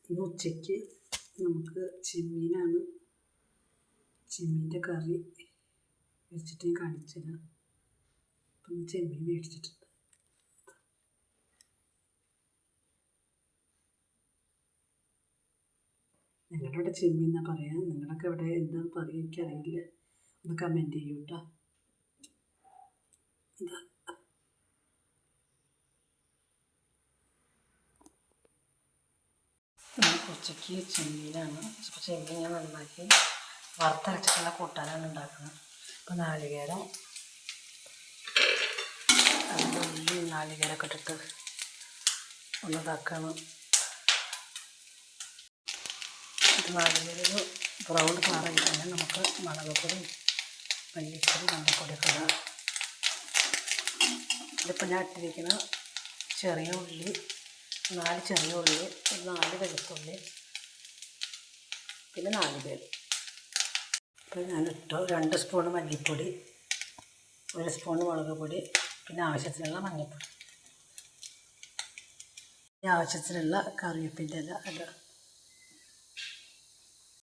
ഇന്ന് ഉച്ചയ്ക്ക് നമുക്ക് ചെമ്മീനാണ്. ചെമ്മീൻ്റെ കറി വെച്ചിട്ട് ഞാൻ കാണിച്ചുതരാം. അപ്പം ചെമ്മീൻ മേടിച്ചിട്ടുണ്ട്. നിങ്ങളുടെ ഇവിടെ ചെമ്മീൻ എന്നാ പറയാം, നിങ്ങളൊക്കെ ഇവിടെ എന്താ പറയുക എനിക്കറിയില്ല. ഒന്ന് കമൻറ്റ് ചെയ്യൂ കേട്ടോ. ഇതാ ഉച്ചയ്ക്ക് ചെമ്മീനാണ്. അപ്പോൾ ചെമ്മീൻ ഞാൻ നന്നാക്കി വറുത്തരച്ചിട്ടുള്ള കൂട്ടാനാണ് ഉണ്ടാക്കുന്നത്. അപ്പോൾ നാളികേരം, ഉള്ളി നാളികേരമൊക്കെ ഇട്ടിട്ട് ഒന്ന് ഇതാക്കണം. ഇത് നാളികേരം ബ്രൗൺ കളറായി തന്നെ നമുക്ക് മുളകുപൊടി, മല്ലിപ്പൊടി, മഞ്ഞൾപ്പൊടിയൊക്കെ ഇടാം. ഇതിപ്പോൾ ഞാൻ ഇട്ടിരിക്കുന്ന ചെറിയ ഉള്ളി, 4 ചെറിയ ഉള്ളി, 4 വെളുത്തുള്ളി, പിന്നെ നാളികേരം. അപ്പോൾ ഞാനിട്ടു 2 സ്പൂൺ മല്ലിപ്പൊടി, 1 സ്പൂൺ മുളക് പൊടി, പിന്നെ ആവശ്യത്തിനുള്ള മഞ്ഞൾപ്പൊടി, ആവശ്യത്തിനുള്ള കറിവേപ്പിൻ്റെ ഇല ഇടുക.